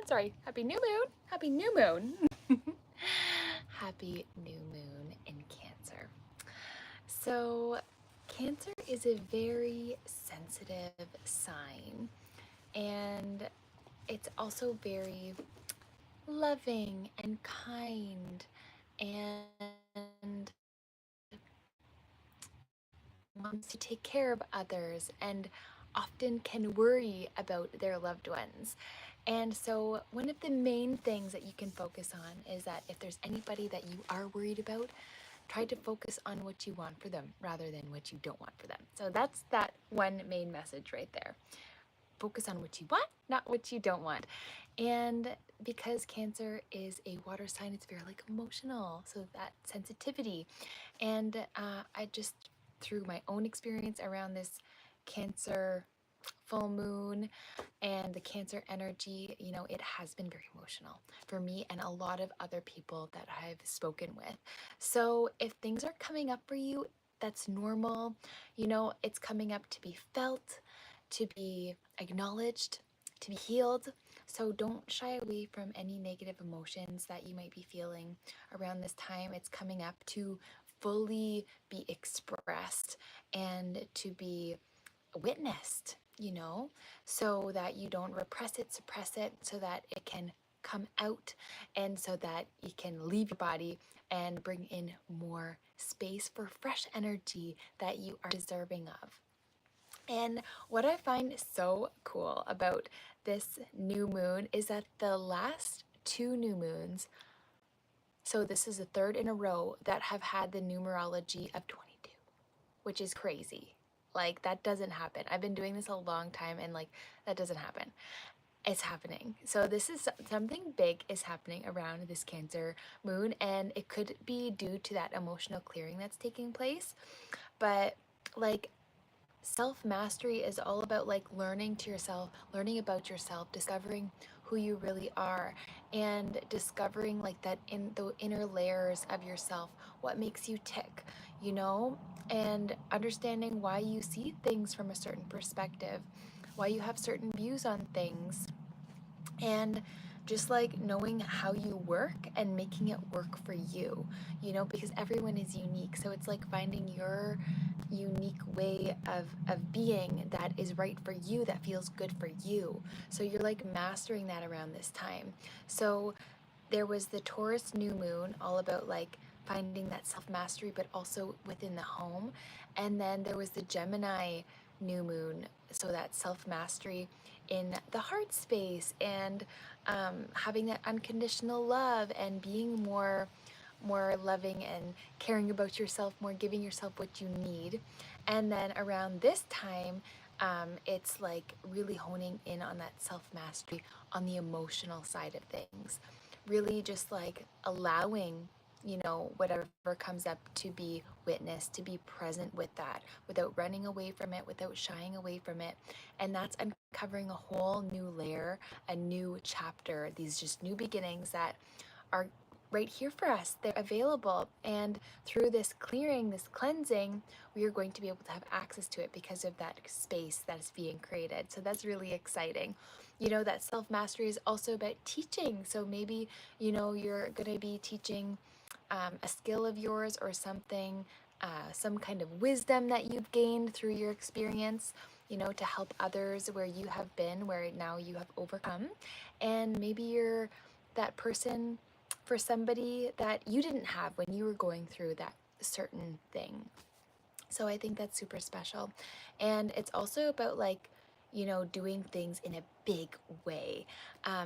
Sorry, happy new moon. Happy new moon. Happy new moon in Cancer. So, Cancer is a very sensitive sign, and it's also very loving and kind and wants to take care of others and often can worry about their loved ones. And so, one of the main things that you can focus on is that if there's anybody that you are worried about, try to focus on what you want for them rather than what you don't want for them. So, that's that one main message right there. Focus on what you want, not what you don't want. And because Cancer is a water sign, it's very like emotional, so that sensitivity. And I just, through my own experience around this Cancer full moon and the Cancer energy, you know, it has been very emotional for me and a lot of other people that I've spoken with. So if things are coming up for you, that's normal. You know, it's coming up to be felt, to be acknowledged, to be healed. So don't shy away from any negative emotions that you might be feeling around this time. It's coming up to fully be expressed and to be witnessed, you know, so that you don't repress it, suppress it, so that it can come out and so that you can leave your body and bring in more space for fresh energy that you are deserving of. And what I find so cool about this new moon is that the last two new moons, so this is the third in a row, that have had the numerology of 22, which is crazy. Like, that doesn't happen. I've been doing this a long time and like that doesn't happen. It's happening. So this is something big is happening around this Cancer moon, and it could be due to that emotional clearing that's taking place. But like, self-mastery is all about like learning to yourself, learning about yourself, discovering who you really are, and discovering like that in the inner layers of yourself, what makes you tick, you know, and understanding why you see things from a certain perspective, why you have certain views on things, and just like knowing how you work and making it work for you, you know, because everyone is unique. So it's like finding your unique way of being that is right for you, that feels good for you. So you're like mastering that around this time. So there was the Taurus new moon, all about like finding that self mastery, but also within the home. And then there was the Gemini new moon, so that self mastery in the heart space and having that unconditional love and being more loving and caring about yourself, more giving yourself what you need. And then around this time, it's like really honing in on that self mastery on the emotional side of things, really just like allowing, you know, whatever comes up to be witnessed, to be present with that without running away from it, without shying away from it. And that's uncovering a whole new layer, a new chapter, these just new beginnings that are right here for us. They're available. And through this clearing, this cleansing, we are going to be able to have access to it because of that space that is being created. So that's really exciting. You know, that self-mastery is also about teaching. So maybe, you know, you're going to be teaching a skill of yours or something, some kind of wisdom that you've gained through your experience, you know, to help others where you have been, where now you have overcome. And maybe you're that person for somebody that you didn't have when you were going through that certain thing. So I think that's super special. And it's also about like, you know, doing things in a big way.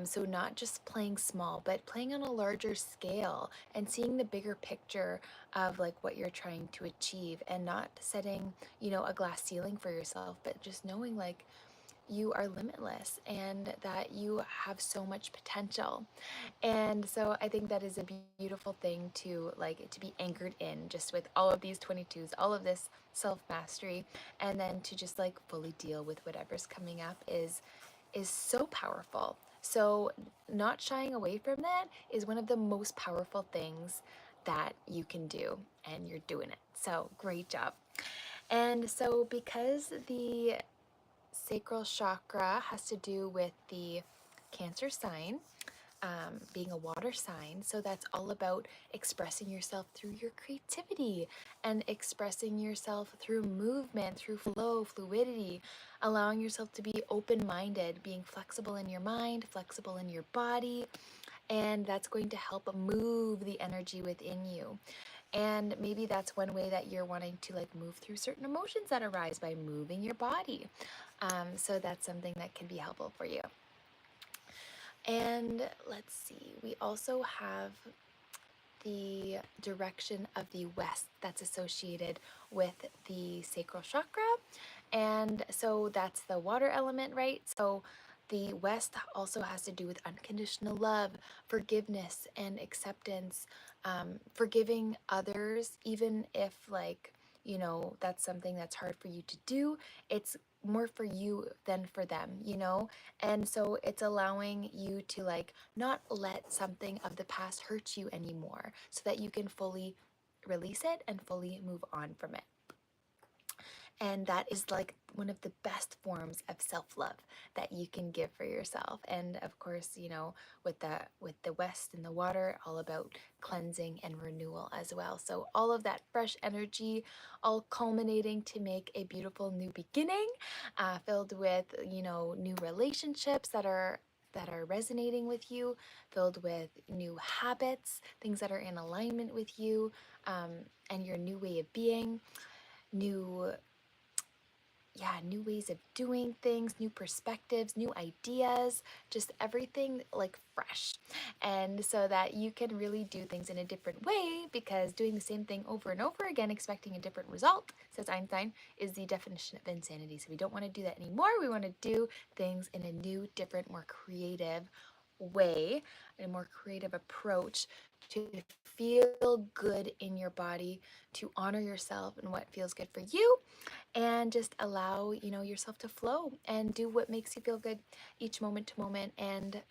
So not just playing small, but playing on a larger scale and seeing the bigger picture of like what you're trying to achieve, and not setting, you know, a glass ceiling for yourself, but just knowing like you are limitless and that you have so much potential. And so I think that is a beautiful thing to like to be anchored in, just with all of these 22s, all of this self-mastery, and then to just like fully deal with whatever's coming up is so powerful. So not shying away from that is one of the most powerful things that you can do, and you're doing it. So great job. And so because the sacral chakra has to do with the Cancer sign, being a water sign. So that's all about expressing yourself through your creativity and expressing yourself through movement, through flow, fluidity, allowing yourself to be open-minded, being flexible in your mind, flexible in your body, and that's going to help move the energy within you. And maybe that's one way that you're wanting to like move through certain emotions that arise by moving your body. So that's something that can be helpful for you. And let's see, we also have the direction of the west that's associated with the sacral chakra. And so that's the water element, right? So the west also has to do with unconditional love, forgiveness, and acceptance, forgiving others, even if, like, that's something that's hard for you to do. It's more for you than for them, And so it's allowing you to, like, not let something of the past hurt you anymore so that you can fully release it and fully move on from it. And that is like one of the best forms of self-love that you can give for yourself. And of course, with the west and the water, all about cleansing and renewal as well. So all of that fresh energy, all culminating to make a beautiful new beginning, filled with new relationships that are resonating with you, filled with new habits, things that are in alignment with you, and your new way of being, new new ways of doing things, new perspectives, new ideas, just everything like fresh. And so that you can really do things in a different way, because doing the same thing over and over again, expecting a different result, says Einstein, is the definition of insanity. So we don't want to do that anymore. We want to do things in a new, different, more creative way, a more creative approach to feel good in your body, to honor yourself and what feels good for you, and just allow yourself to flow and do what makes you feel good each moment to moment, and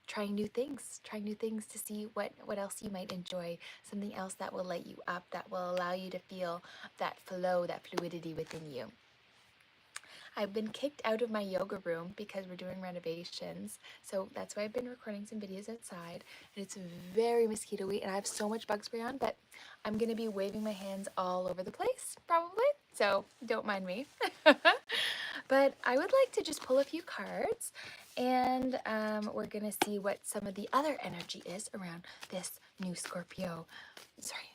trying new things to see what else you might enjoy, something else that will light you up, that will allow you to feel that flow, that fluidity within you. I've been kicked out of my yoga room because we're doing renovations. So that's why I've been recording some videos outside. And it's very mosquito-y, and I have so much bug spray on, but I'm going to be waving my hands all over the place, probably. So don't mind me. But I would like to just pull a few cards, and we're going to see what some of the other energy is around this new Scorpio. Sorry,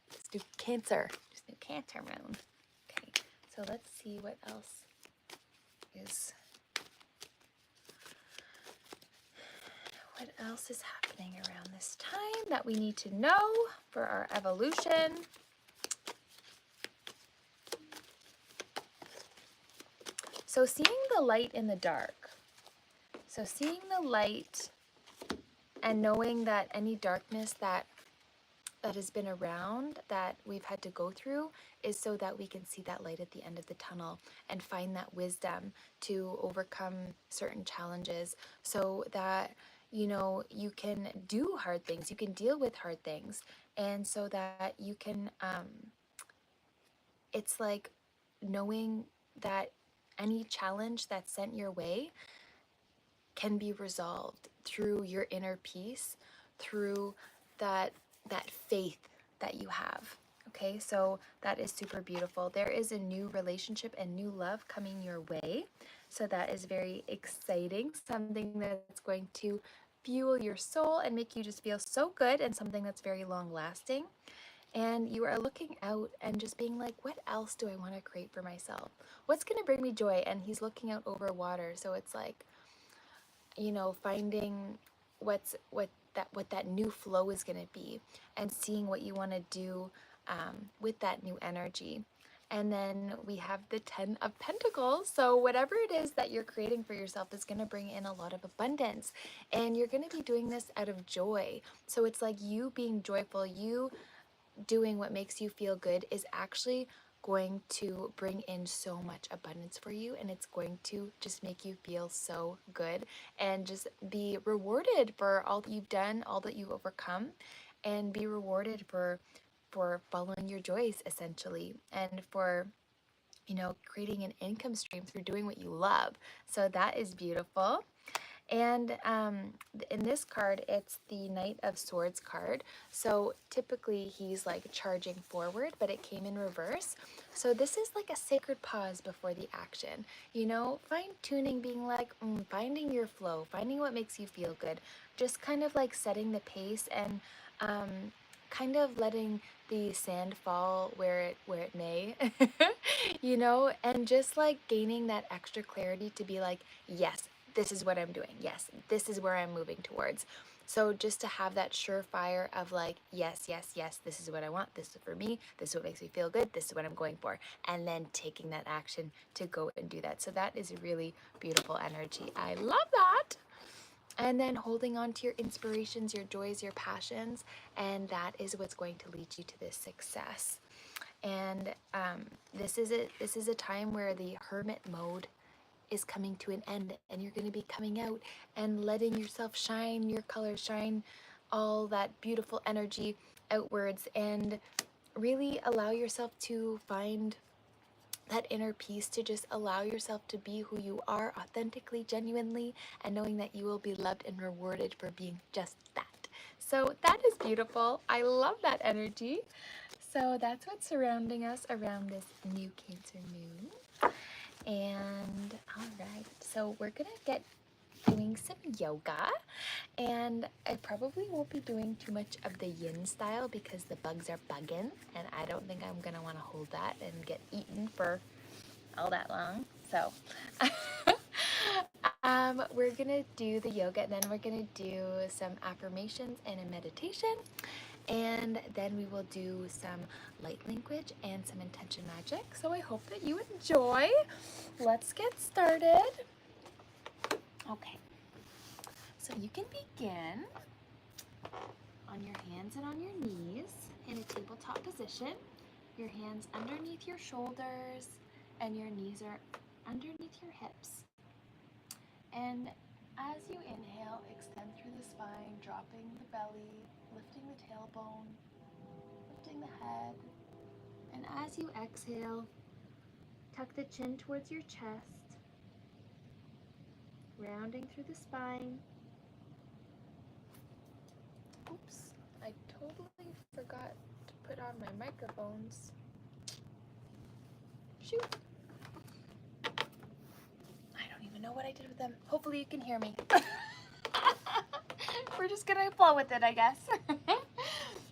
this new Cancer. This new Cancer moon. Okay, so let's see what else is happening around this time that we need to know for our evolution. So seeing the light in the dark. So seeing the light and knowing that any darkness that has been around, that we've had to go through, is so that we can see that light at the end of the tunnel and find that wisdom to overcome certain challenges, so that you can do hard things, you can deal with hard things, and so that you can it's like knowing that any challenge that's sent your way can be resolved through your inner peace, through that faith that you have. Okay, so that is super beautiful. There is a new relationship and new love coming your way. So that is very exciting, something that's going to fuel your soul and make you just feel so good, and something that's very long lasting. And you are looking out and just being like, what else do I want to create for myself? What's going to bring me joy? And he's looking out over water. So it's like, finding what that new flow is going to be, and seeing what you want to do with that new energy. And then we have the 10 of Pentacles. So whatever it is that you're creating for yourself is going to bring in a lot of abundance, and you're going to be doing this out of joy. So it's like you being joyful, you doing what makes you feel good is actually going to bring in so much abundance for you, and it's going to just make you feel so good and just be rewarded for all that you've done, all that you've overcome, and be rewarded for following your joys, essentially, and for creating an income stream through doing what you love. So that is beautiful. And in this card, it's the Knight of Swords card. So typically he's like charging forward, but it came in reverse. So this is like a sacred pause before the action. You know, fine tuning, being like, finding your flow, finding what makes you feel good, just kind of like setting the pace and kind of letting the sand fall where it may, you know, and just like gaining that extra clarity to be like, yes, this is what I'm doing. Yes, this is where I'm moving towards. So just to have that surefire of like, yes, yes, yes, this is what I want. This is for me. This is what makes me feel good. This is what I'm going for. And then taking that action to go and do that. So that is a really beautiful energy. I love that. And then holding on to your inspirations, your joys, your passions, and that is what's going to lead you to this success. And this is a time where the hermit mode is coming to an end, and you're going to be coming out and letting yourself shine your colors, shine all that beautiful energy outwards, and really allow yourself to find that inner peace, to just allow yourself to be who you are authentically, genuinely, and knowing that you will be loved and rewarded for being just that. So that is beautiful. I love that energy. So that's what's surrounding us around this new Cancer moon. And all right, so we're gonna get doing some yoga, and I probably won't be doing too much of the yin style because the bugs are bugging, and I don't think I'm gonna want to hold that and get eaten for all that long. So we're gonna do the yoga, and then we're gonna do some affirmations and a meditation, and then we will do some light language and some intention magic. So I hope that you enjoy. Let's get started. Okay, so you can begin on your hands and on your knees in a tabletop position. Your hands underneath your shoulders and your knees are underneath your hips. And as you inhale, extend through the spine, dropping the belly, lifting the tailbone, lifting the head. And as you exhale, tuck the chin towards your chest, rounding through the spine. Oops, I totally forgot to put on my microphones. Shoot. I don't even know what I did with them. Hopefully you can hear me. We're just gonna flow with it, I guess.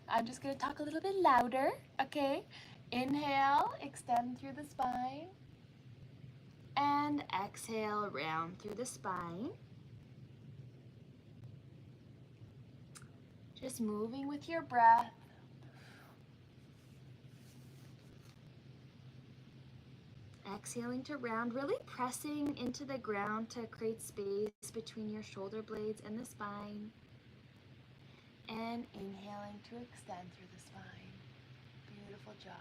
I'm just gonna talk a little bit louder, okay? Inhale, extend through the spine. And exhale, round through the spine. Just moving with your breath. Exhaling to round, really pressing into the ground to create space between your shoulder blades and the spine. And inhaling to extend through the spine. Beautiful job.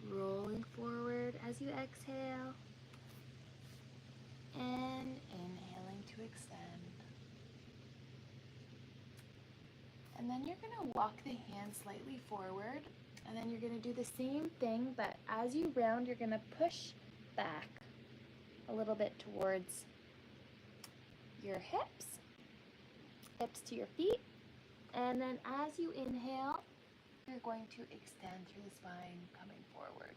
Rolling forward as you exhale. And inhaling to extend. And then you're going to walk the hands slightly forward. And then you're going to do the same thing, but as you round, you're going to push back a little bit towards your hips to your feet. And then as you inhale, you're going to extend through the spine, coming forward.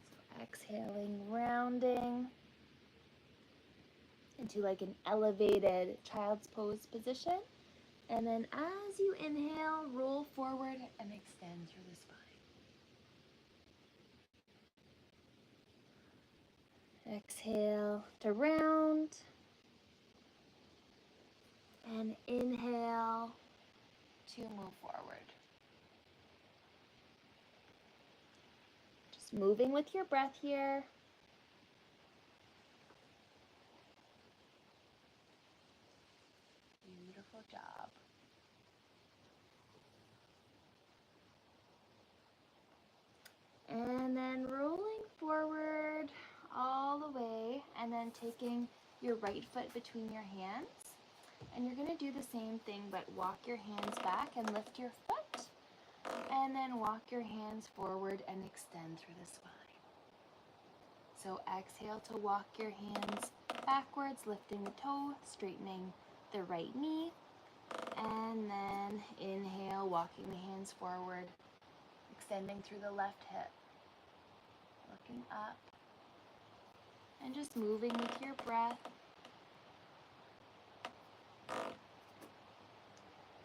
So exhaling, rounding into like an elevated child's pose position. And then as you inhale, roll forward and extend through the spine. Exhale to round. And inhale to move forward. Just moving with your breath here. Beautiful job. And then rolling forward all the way, and then taking your right foot between your hands. And you're going to do the same thing, but walk your hands back and lift your foot. And then walk your hands forward and extend through the spine. So exhale to walk your hands backwards, lifting the toe, straightening the right knee. And then inhale, walking the hands forward, extending through the left hip, looking up, and just moving with your breath.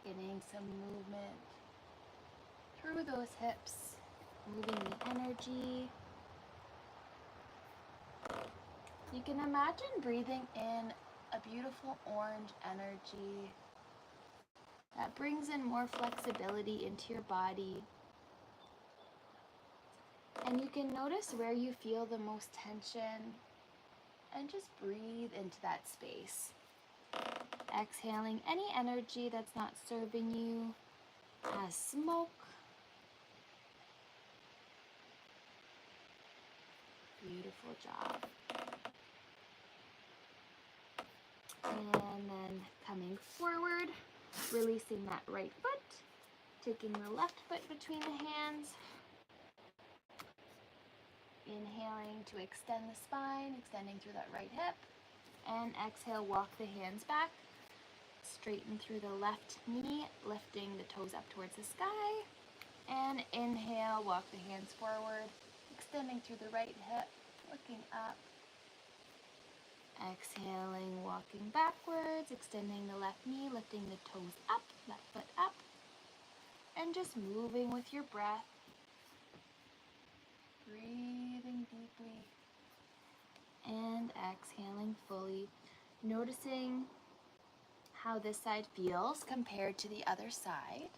Getting some movement through those hips, moving the energy. You can imagine breathing in a beautiful orange energy that brings in more flexibility into your body. And you can notice where you feel the most tension and just breathe into that space. Exhaling any energy that's not serving you as smoke. Beautiful job. And then coming forward, releasing that right foot, taking the left foot between the hands. Inhaling to extend the spine, extending through that right hip. And exhale, walk the hands back. Straighten through the left knee, lifting the toes up towards the sky. And inhale, walk the hands forward, extending through the right hip, looking up. Exhaling, walking backwards, extending the left knee, lifting the toes up, left foot up. And just moving with your breath. Breathing deeply. And exhaling fully. Noticing how this side feels compared to the other side.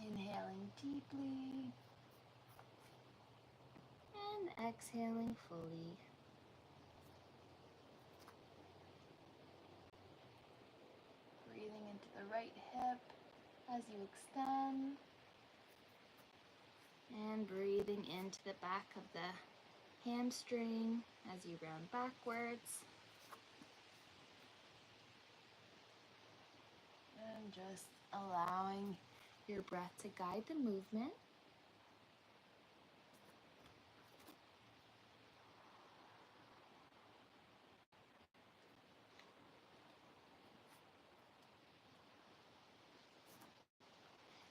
Inhaling deeply and exhaling fully. Breathing into the right hip as you extend. And breathing into the back of the hamstring as you round backwards. And just allowing your breath to guide the movement.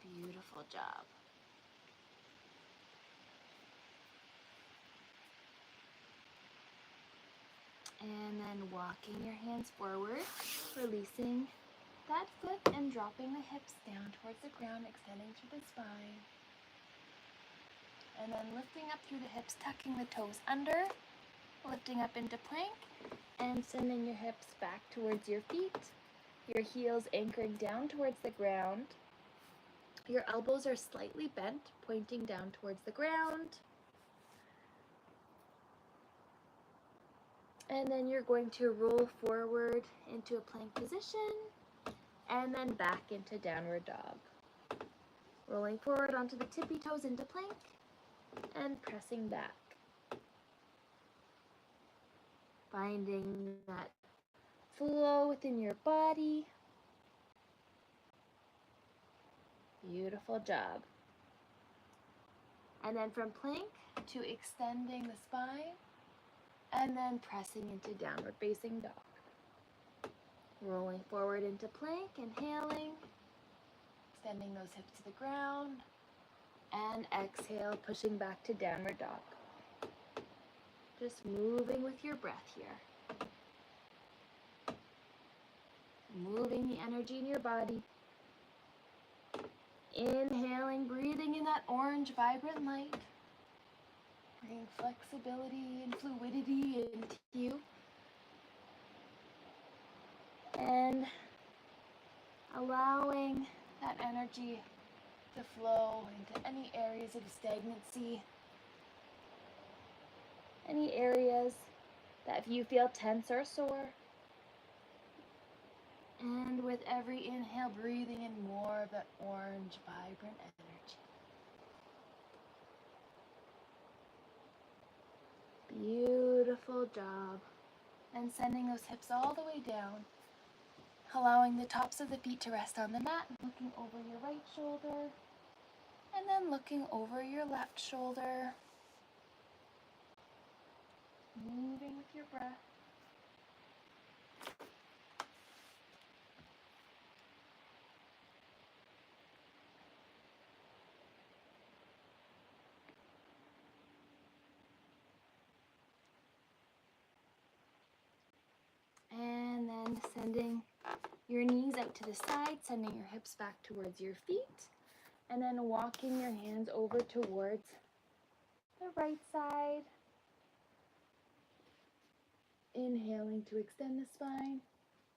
Beautiful job. And then walking your hands forward, releasing that foot and dropping the hips down towards the ground, extending through the spine. And then lifting up through the hips, tucking the toes under, lifting up into plank, and sending your hips back towards your feet. Your heels anchoring down towards the ground. Your elbows are slightly bent, pointing down towards the ground. And then you're going to roll forward into a plank position, and then back into downward dog. Rolling forward onto the tippy toes into plank, and pressing back. Finding that flow within your body. Beautiful job. And then from plank to extending the spine, and then pressing into downward facing dog. Rolling forward into plank, inhaling, extending those hips to the ground, and exhale, pushing back to downward dog. Just moving with your breath here. Moving the energy in your body. Inhaling, breathing in that orange, vibrant light. Bringing flexibility and fluidity into you. And allowing that energy to flow into any areas of stagnancy. Any areas that you feel tense or sore. And with every inhale, breathing in more of that orange, vibrant energy. Beautiful job. And sending those hips all the way down. allowing the tops of the feet to rest on the mat, looking over your right shoulder, and then looking over your left shoulder, moving with your breath. And then sending your knees out to the side, sending your hips back towards your feet, and then walking your hands over towards the right side. Inhaling to extend the spine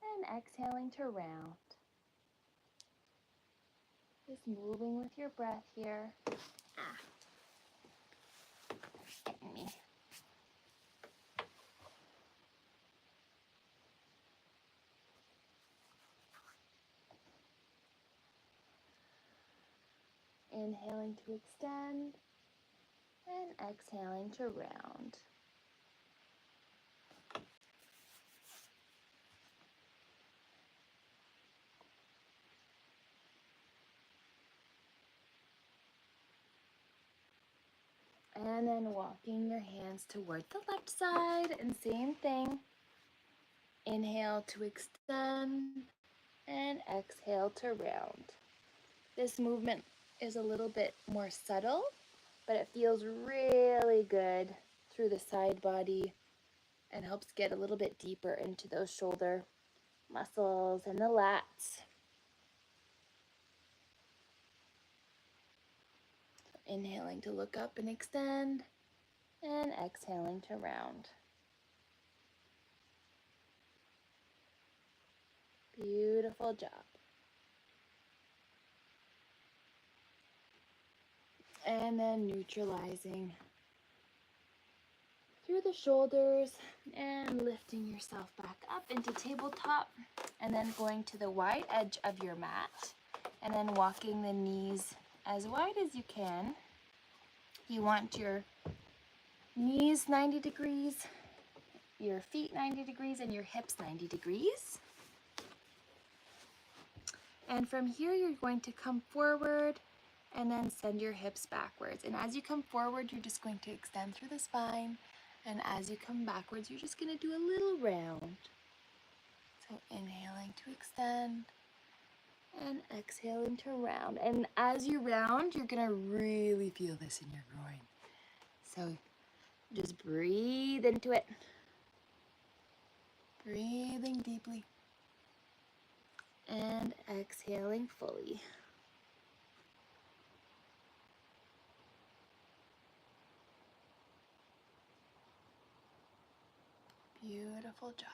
and exhaling to round. Just moving with your breath here. Getting me. Inhaling to extend and exhaling to round. And then walking your hands toward the left side, and same thing. Inhale to extend and exhale to round. This movement is a little bit more subtle, but it feels really good through the side body and helps get a little bit deeper into those shoulder muscles and the lats. Inhaling to look up and extend, and exhaling to round. Beautiful job. And then neutralizing through the shoulders and lifting yourself back up into tabletop, and then going to the wide edge of your mat and then walking the knees as wide as you can. You want your knees 90 degrees, your feet 90 degrees, and your hips 90 degrees. And from here, you're going to come forward and then send your hips backwards. And as you come forward, you're just going to extend through the spine. And as you come backwards, you're just going to do a little round. So inhaling to extend and exhaling to round. And as you round, you're going to really feel this in your groin. So just breathe into it. Breathing deeply. And exhaling fully. Beautiful job.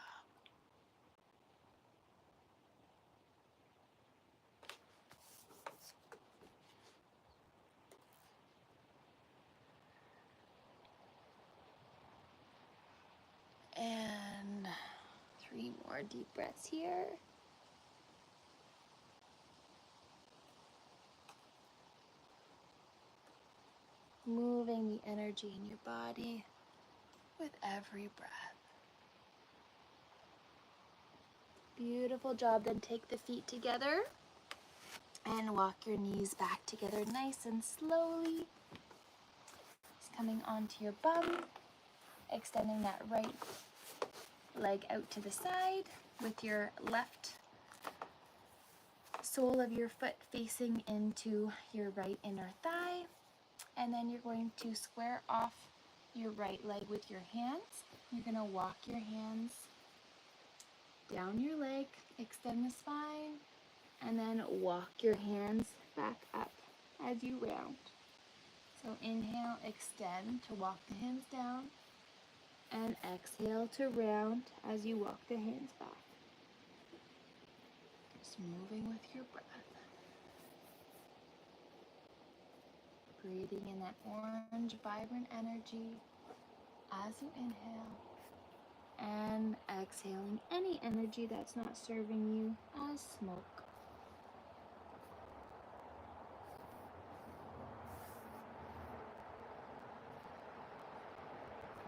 And 3 more deep breaths here. Moving the energy in your body with every breath. Beautiful job. Then take the feet together and walk your knees back together nice and slowly. Just coming onto your bum, extending that right leg out to the side with your left sole of your foot facing into your right inner thigh. And then you're going to square off your right leg with your hands. You're going to walk your hands down your leg, extend the spine, and then walk your hands back up as you round. So inhale, extend to walk the hands down, and exhale to round as you walk the hands back. Just moving with your breath. Breathing in that orange, vibrant energy as you inhale, and exhaling any energy that's not serving you as smoke.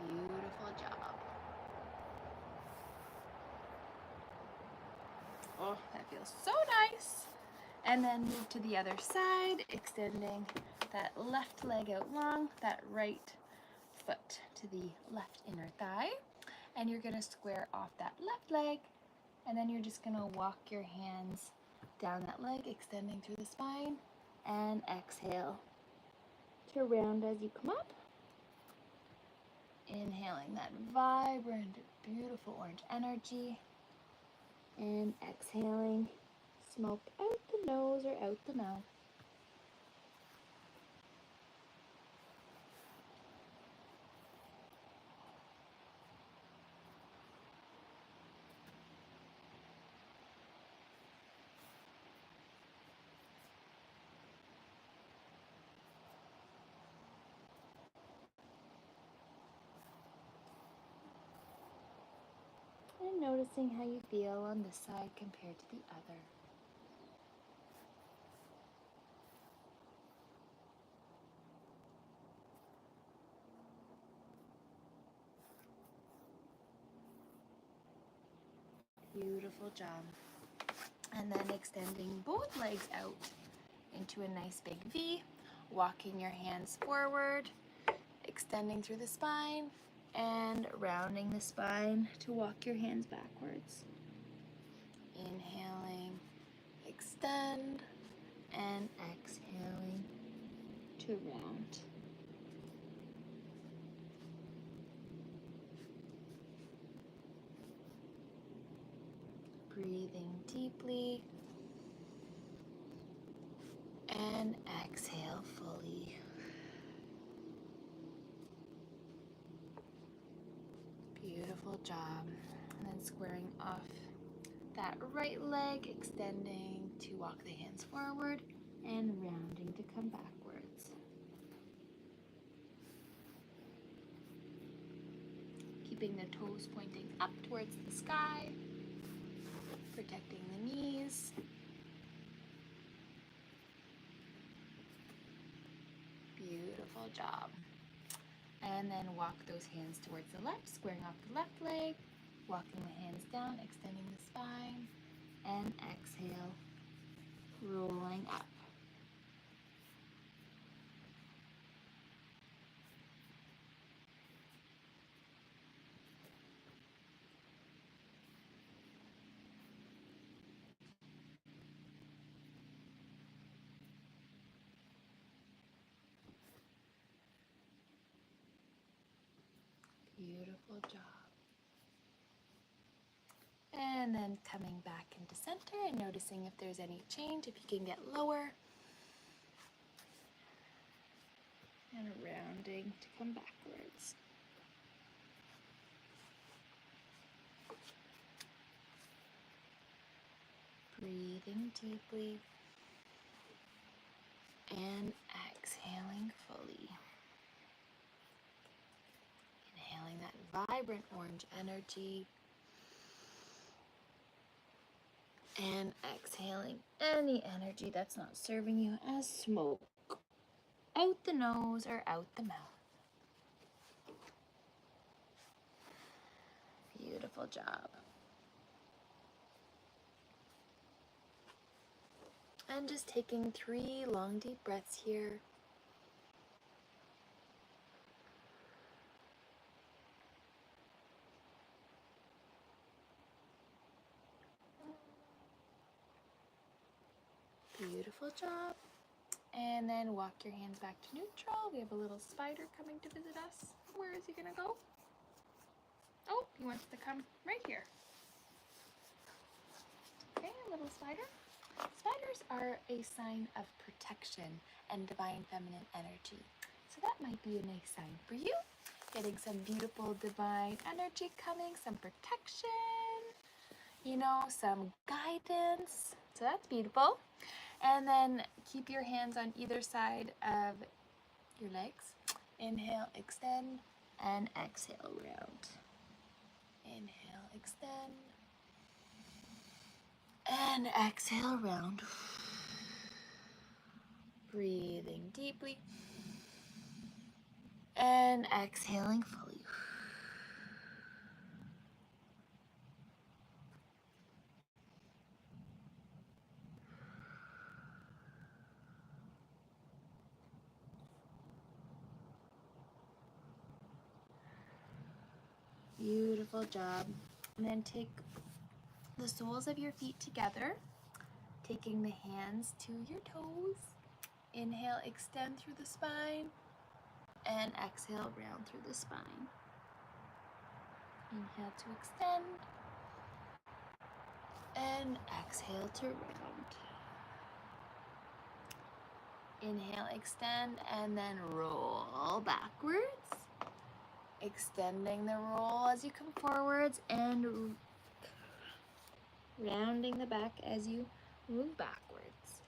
Beautiful job. Oh, that feels so nice. And then move to the other side, extending that left leg out long, that right foot to the left inner thigh. And you're gonna square off that left leg, and then you're just gonna walk your hands down that leg, extending through the spine, and exhale to round as you come up. Inhaling that vibrant, beautiful orange energy, and exhaling smoke out the nose or out the mouth. And noticing how you feel on this side compared to the other. Beautiful job. And then extending both legs out into a nice big V, walking your hands forward, extending through the spine, and rounding the spine to walk your hands backwards. Inhaling, extend, and exhaling to round. Breathing deeply, and exhale fully. Beautiful job. And then squaring off that right leg, extending to walk the hands forward and rounding to come backwards. Keeping the toes pointing up towards the sky, protecting the knees. Beautiful job. And then walk those hands towards the left, squaring off the left leg, walking the hands down, extending the spine, and exhale, rolling up. Beautiful job. And then coming back into center and noticing if there's any change, if you can get lower. And rounding to come backwards. Breathing deeply and exhaling fully. Inhaling that vibrant orange energy and exhaling any energy that's not serving you as smoke out the nose or out the mouth. Beautiful job. And just taking 3 long deep breaths here. Beautiful job. And then walk your hands back to neutral. We have a little spider coming to visit us. Where is he gonna go? Oh, he wants to come right here. Okay, little spider. Spiders are a sign of protection and divine feminine energy. So that might be a nice sign for you. Getting some beautiful divine energy coming, some protection, some guidance. So that's beautiful. And then keep your hands on either side of your legs. Inhale, extend, and exhale, round. Inhale, extend, and exhale, round. Breathing deeply and exhaling fully. Beautiful job. And then take the soles of your feet together, taking the hands to your toes. Inhale, extend through the spine, and exhale, round through the spine. Inhale to extend, and exhale to round. Inhale, extend, and then roll backwards. Extending the roll as you come forwards and rounding the back as you move backwards.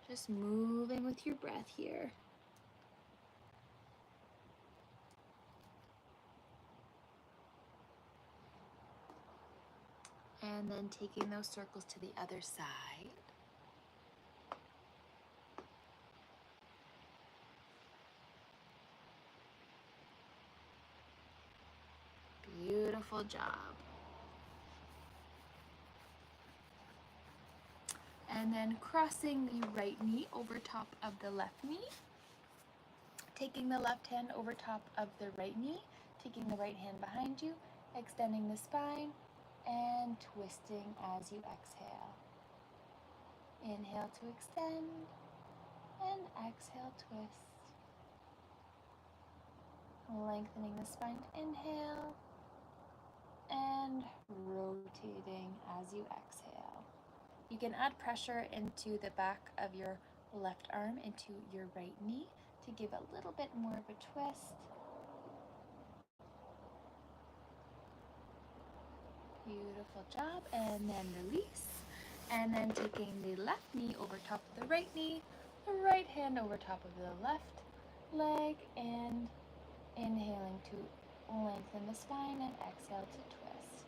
Just moving with your breath here. And then taking those circles to the other side. Beautiful job. And then crossing the right knee over top of the left knee. Taking the left hand over top of the right knee. Taking the right hand behind you. Extending the spine and twisting as you exhale. Inhale to extend and exhale, twist. Lengthening the spine, inhale, and rotating as you exhale. You can add pressure into the back of your left arm into your right knee to give a little bit more of a twist. Beautiful job. And then release. And then taking the left knee over top of the right knee, the right hand over top of the left leg, and inhaling to lengthen the spine and exhale to twist.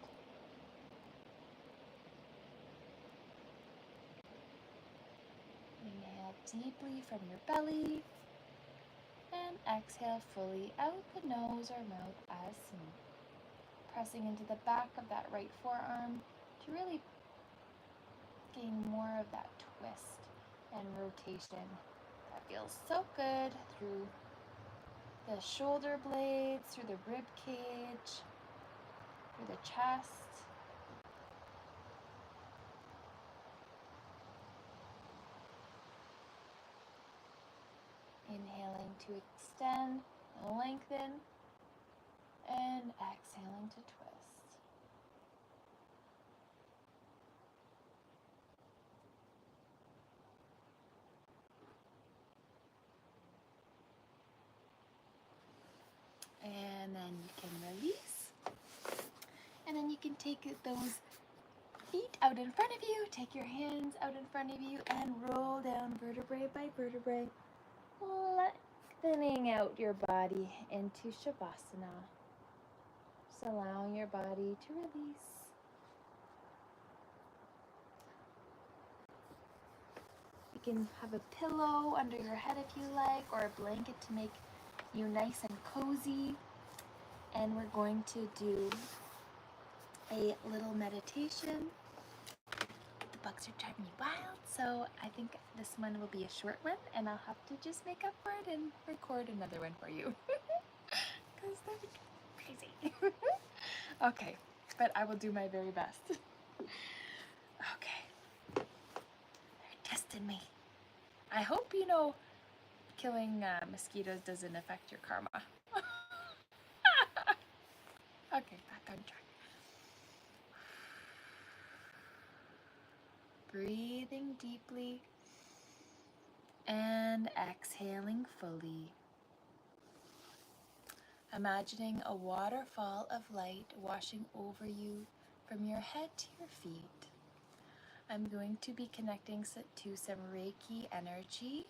Inhale deeply from your belly and exhale fully out the nose or mouth as smooth. Pressing into the back of that right forearm to really gain more of that twist and rotation. That feels so good through the shoulder blades, through the rib cage, through the chest. Inhaling to extend, lengthen, and exhaling to twist. And then you can release. And then you can take those feet out in front of you, take your hands out in front of you, and roll down vertebrae by vertebrae, lengthening out your body into Shavasana. Just allowing your body to release. You can have a pillow under your head if you like, or a blanket to make you nice and cozy. And we're going to do a little meditation. The bugs are driving me wild, so I think this one will be a short one, and I'll have to just make up for it and record another one for you. Because that'd be crazy. Okay, but I will do my very best. Okay. They're testing me. I hope you know killing mosquitoes doesn't affect your karma. Okay, back on track. Breathing deeply and exhaling fully. Imagining a waterfall of light washing over you from your head to your feet. I'm going to be connecting to some Reiki energy.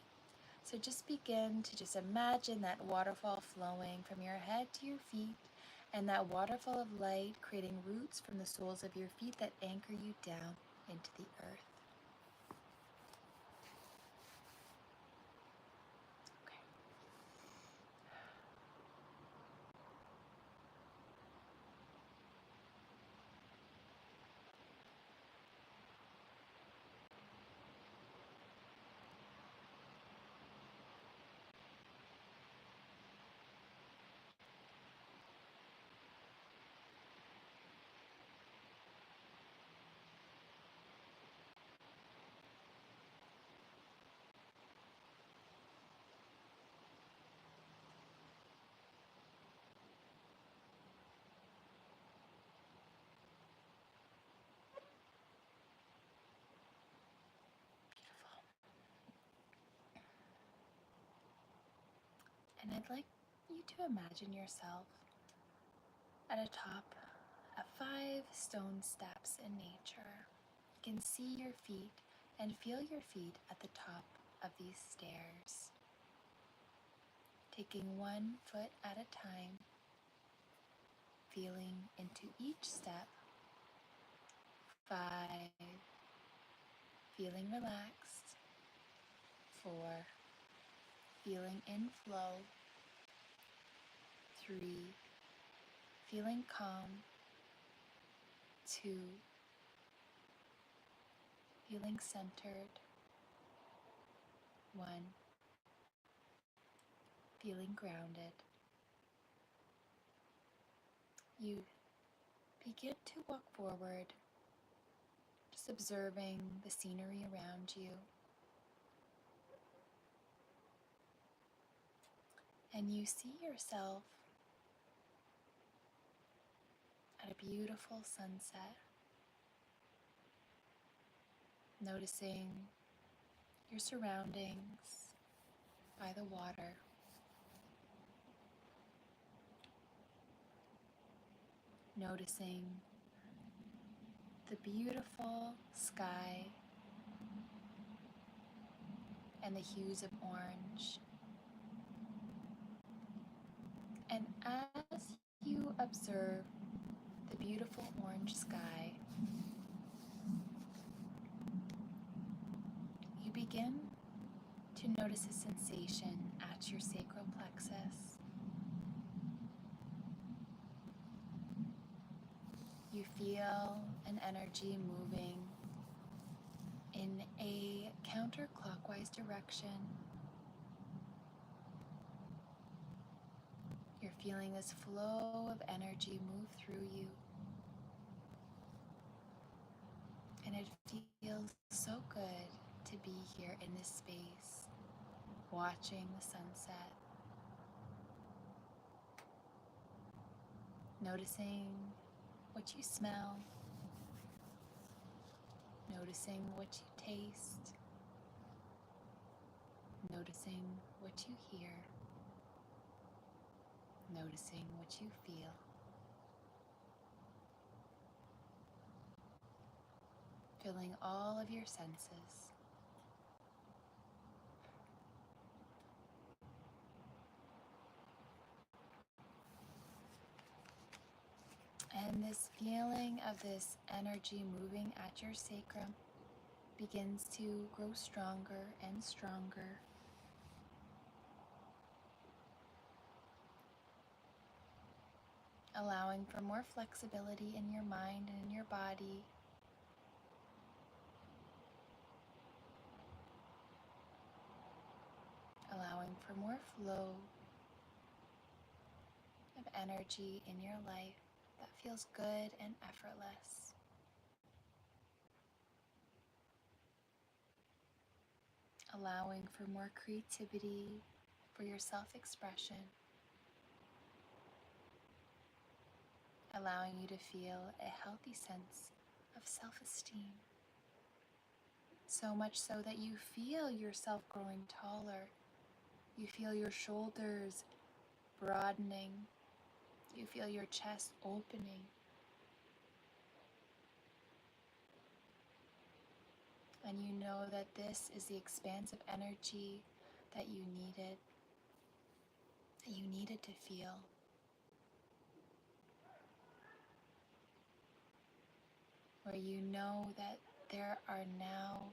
So just begin to just imagine that waterfall flowing from your head to your feet, and that waterfall of light creating roots from the soles of your feet that anchor you down into the earth. Okay. I'd like you to imagine yourself at the top of 5 stone steps in nature. You can see your feet and feel your feet at the top of these stairs. Taking 1 foot at a time, feeling into each step. 5, feeling relaxed. 4, feeling in flow. 3, feeling calm. 2, feeling centered. 1, feeling grounded. You begin to walk forward, just observing the scenery around you. And you see yourself at a beautiful sunset, noticing your surroundings by the water. Noticing the beautiful sky and the hues of orange. And as you observe the beautiful orange sky, you begin to notice a sensation at your sacral plexus. You feel an energy moving in a counterclockwise direction. You're feeling this flow of energy move through you. And it feels so good to be here in this space, watching the sunset, noticing what you smell, noticing what you taste, noticing what you hear, noticing what you feel. Filling all of your senses. And this feeling of this energy moving at your sacrum begins to grow stronger and stronger. Allowing for more flexibility in your mind and in your body. Allowing for more flow of energy in your life that feels good and effortless. Allowing for more creativity, for your self-expression. Allowing you to feel a healthy sense of self-esteem. So much so that you feel yourself growing taller. You feel your shoulders broadening. You feel your chest opening. And you know that this is the expansive energy that you needed to feel. Where you know that there are now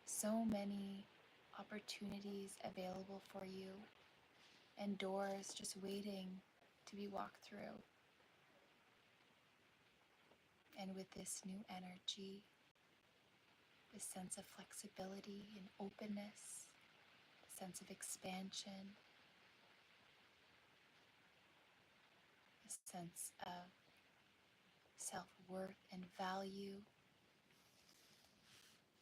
so many opportunities available for you and doors just waiting to be walked through. And with this new energy, this sense of flexibility and openness, a sense of expansion, a sense of self-worth and value,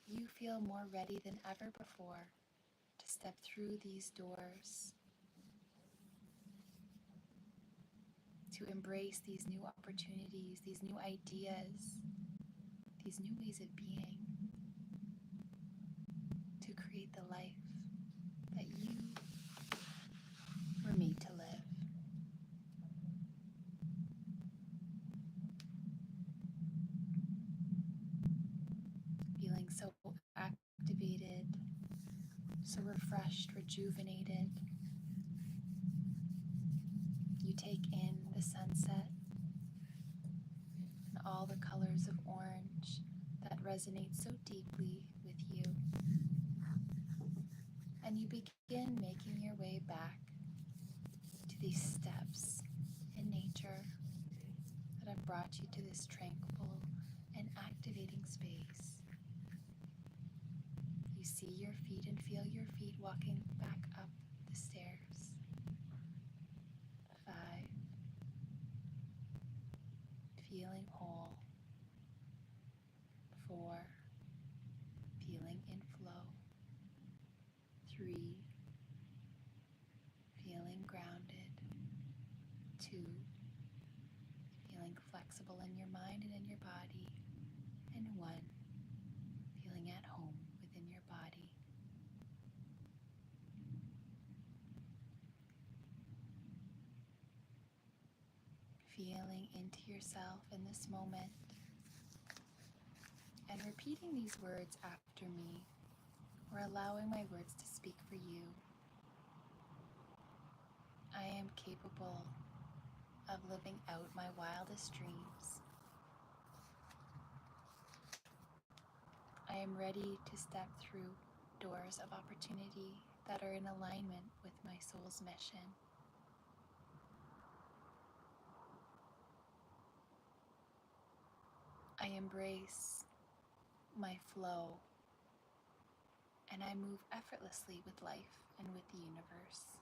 you feel more ready than ever before to step through these doors, to embrace these new opportunities, these new ideas, these new ways of being, to create the life that you so refreshed, rejuvenated. You take in the sunset and all the colors of orange that resonate so deeply with you. And you begin making your way back to these steps in nature that have brought you to this tranquil and activating space. You see your feet and feel your feet walking back up the stairs. 5, feeling whole. 4, feeling in flow. 3, feeling grounded. 2, feeling flexible in your mind and in your body. And 1, feeling at home within your body. Feeling into yourself in this moment and repeating these words after me, or allowing my words to speak for you. I am capable of living out my wildest dreams. I am ready to step through doors of opportunity that are in alignment with my soul's mission. I embrace my flow and I move effortlessly with life and with the universe.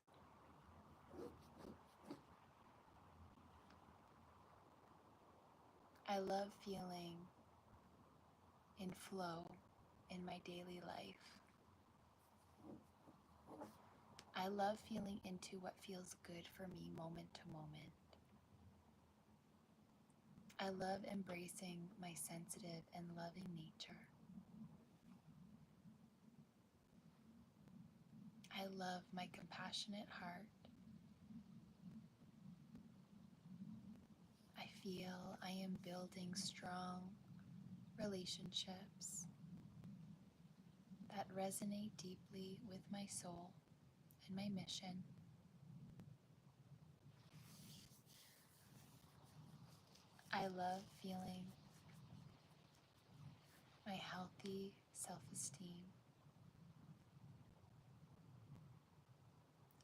I love feeling in flow in my daily life. I love feeling into what feels good for me moment to moment. I love embracing my sensitive and loving nature. I love my compassionate heart. I feel I am building strong relationships that resonate deeply with my soul and my mission. I love feeling my healthy self-esteem.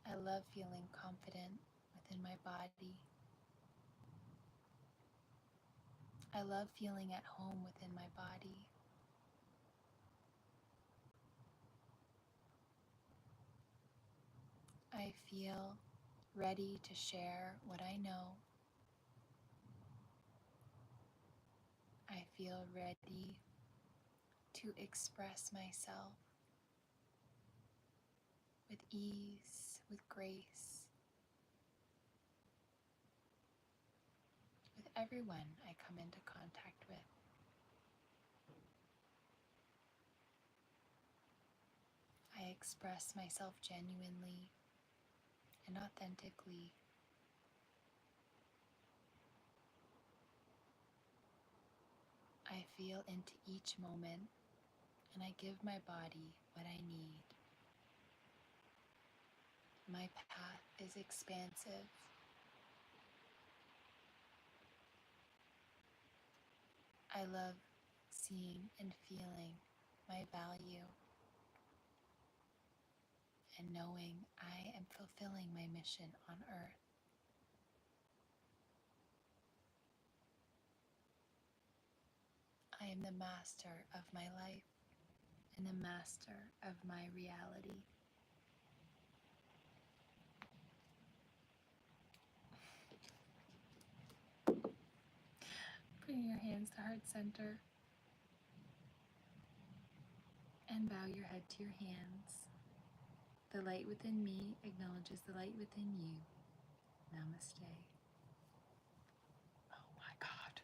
I love feeling confident within my body. I love feeling at home within my body. I feel ready to share what I know. I feel ready to express myself with ease, with grace, with everyone I come into contact with. I express myself genuinely and authentically. I feel into each moment and I give my body what I need. My path is expansive. I love seeing and feeling my value and knowing I am fulfilling my mission on earth. I am the master of my life and the master of my reality. Bring your hands to heart center and bow your head to your hands. The light within me acknowledges the light within you. Namaste. Oh my God.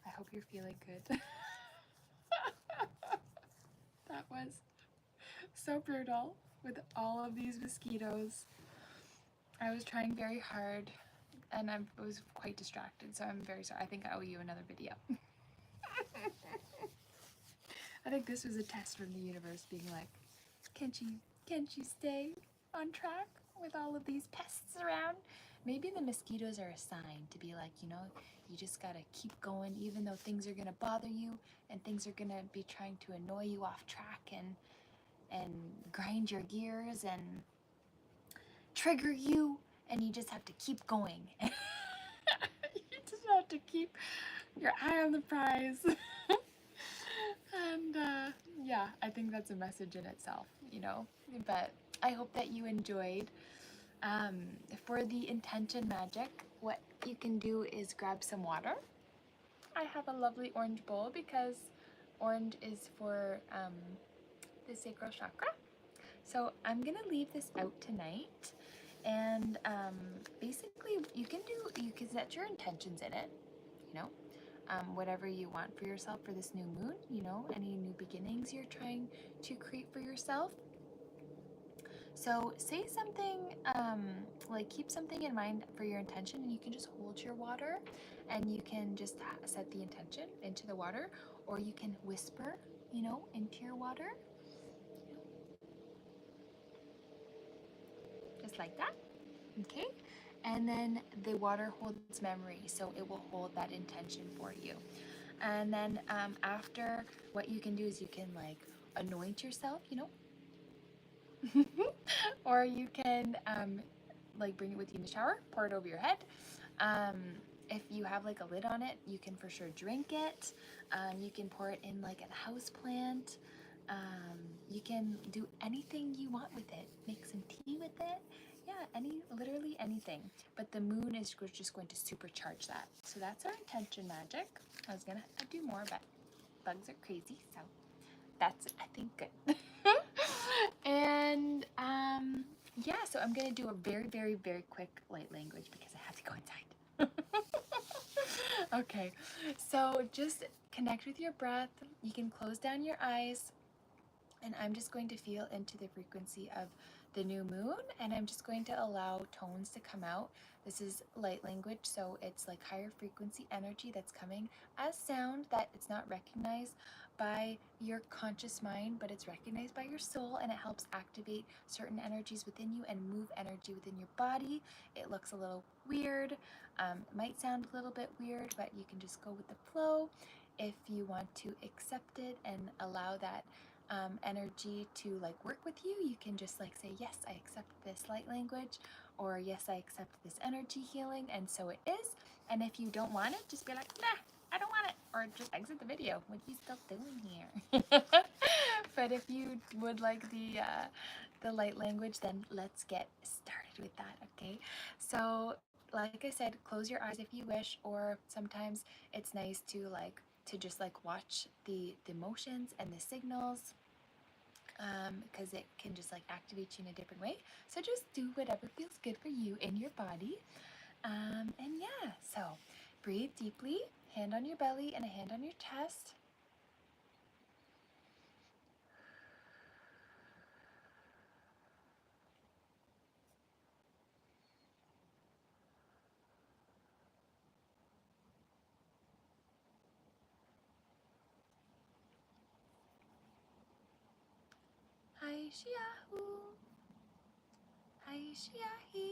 I hope you're feeling good. That was so brutal with all of these mosquitoes. I was trying very hard and I was quite distracted, so I'm very sorry. I think I owe you another video. I think this was a test from the universe being like, can she Can't you stay on track with all of these pests around? Maybe the mosquitoes are a sign to be like, you just gotta keep going even though things are gonna bother you and things are gonna be trying to annoy you off track and grind your gears and trigger you, and you just have to keep going. You just have to keep your eye on the prize. And yeah, I think that's a message in itself, But I hope that you enjoyed. For the intention magic, what you can do is grab some water. I have a lovely orange bowl because orange is for the sacral chakra. So I'm gonna leave this out tonight, and basically you can set your intentions in it, whatever you want for yourself for this new moon, any new beginnings you're trying to create for yourself. So say something, like keep something in mind for your intention, and you can just hold your water and you can just set the intention into the water, or you can whisper, into your water, just like that. Okay. And then the water holds memory, so it will hold that intention for you. And then after, what you can do is you can like anoint yourself, or you can like bring it with you in the shower, pour it over your head. If you have like a lid on it, you can for sure drink it. You can pour it in like a house plant. You can do anything you want with it. Make some tea with it. Yeah, literally anything. But the moon is just going to supercharge that. So that's our intention magic. I was gonna do more, but bugs are crazy, so that's, I think, good. And yeah, so I'm gonna do a very, very, very quick light language because I have to go inside. Okay, so just connect with your breath. You can close down your eyes, and I'm just going to feel into the frequency of the new moon, and I'm just going to allow tones to come out. This is light language, so it's like higher frequency energy that's coming as sound that it's not recognized by your conscious mind, but it's recognized by your soul, and it helps activate certain energies within you and move energy within your body. It looks a little weird, it might sound a little bit weird, but you can just go with the flow. If you want to accept it and allow that energy to like work with you, you can just like say, yes, I accept this light language, or yes, I accept this energy healing, and so it is. And if you don't want it, just be like, nah, I don't want it, or just exit the video. What are you still doing here? But if you would like the light language, then let's get started with that. Okay, so like I said, close your eyes if you wish, or sometimes it's nice to just like watch the motions and the signals, because it can just like activate you in a different way. So just do whatever feels good for you in your body. And yeah, so breathe deeply, hand on your belly and a hand on your chest. Hai shiahu, hai shiahi,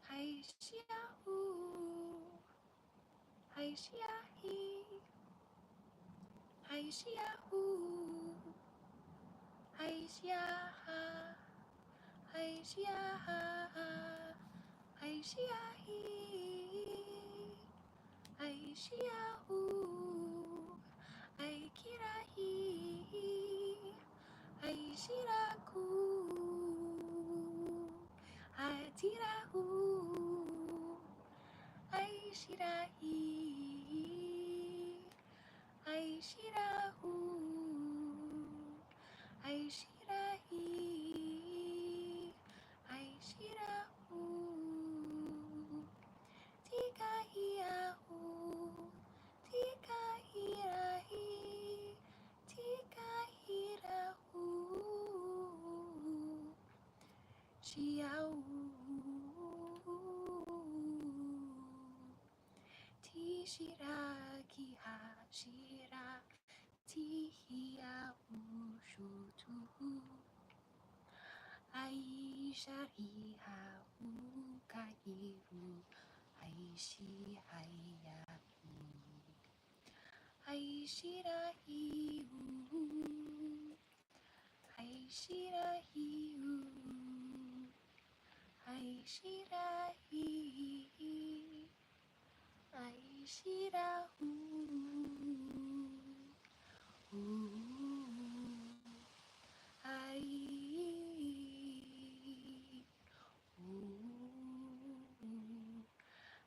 hai shiahu, hai shiahi, hai shiahu, hai shiaha, hai shiaha, hai shiahi, hai shiahu, hai kirahi, hai shiraku, hai tirahu, hai shirahi, hai shirahu, hai shirahi, hai shirahu, tikahiahu, tikahirahi, tikahirahu, shiau, tishira kiha shira, shari ha hu kairu. Hai shi hai ya hu. Hai shira hi hu. Hai shira hi hu. Hai shira hi. Hai shira hu.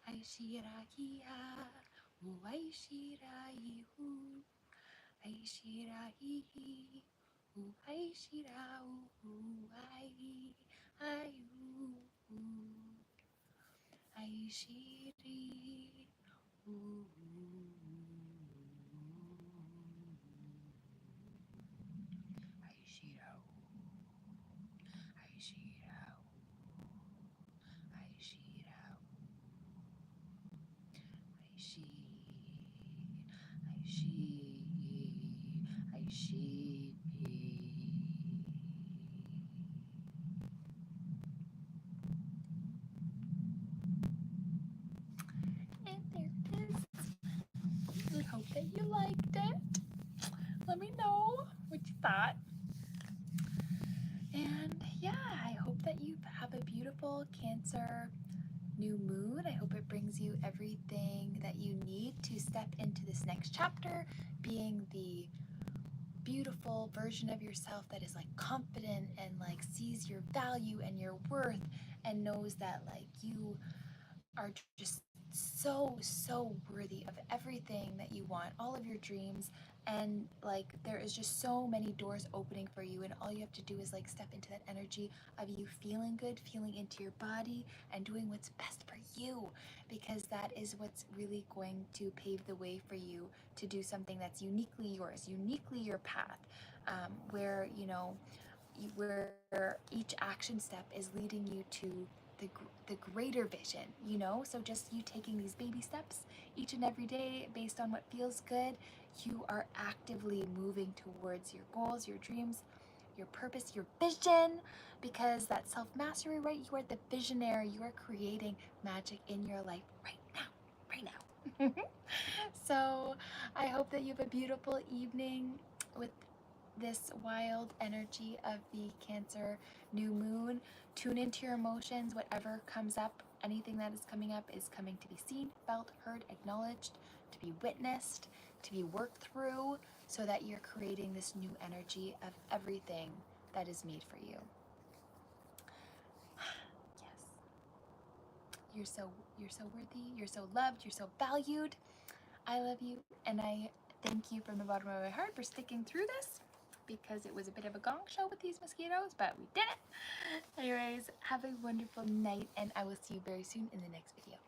Ai shirai ha, ai shirai hu, ai shirai ai shirau ai ai shiri ai shirau ai shirau ai shirau ai shi ai shi ai shi. And there it is. I hope that you liked it. Let me know what you thought. And yeah, I hope that you have a beautiful Cancer new moon. I hope it brings you everything that you need to step into this next chapter, being the beautiful version of yourself that is like confident and like sees your value and your worth and knows that like you are just so worthy of everything that you want, all of your dreams, and like there is just so many doors opening for you, and all you have to do is like step into that energy of you feeling good, feeling into your body, and doing what's best for you, because that is what's really going to pave the way for you to do something that's uniquely yours, uniquely your path, where where each action step is leading you to the greater vision, so just you taking these baby steps each and every day based on what feels good, you are actively moving towards your goals, your dreams, your purpose, your vision, because that self-mastery, right? You are the visionary. You are creating magic in your life right now. So I hope that you have a beautiful evening with this wild energy of the Cancer new moon. Tune into your emotions. Whatever comes up, anything that is coming up is coming to be seen, felt, heard, acknowledged, to be witnessed, to be worked through, so that you're creating this new energy of everything that is made for you. Yes. You're so worthy, you're so loved, you're so valued. I love you, and I thank you from the bottom of my heart for sticking through this, because it was a bit of a gong show with these mosquitoes, but we did it. Anyways, have a wonderful night, and I will see you very soon in the next video.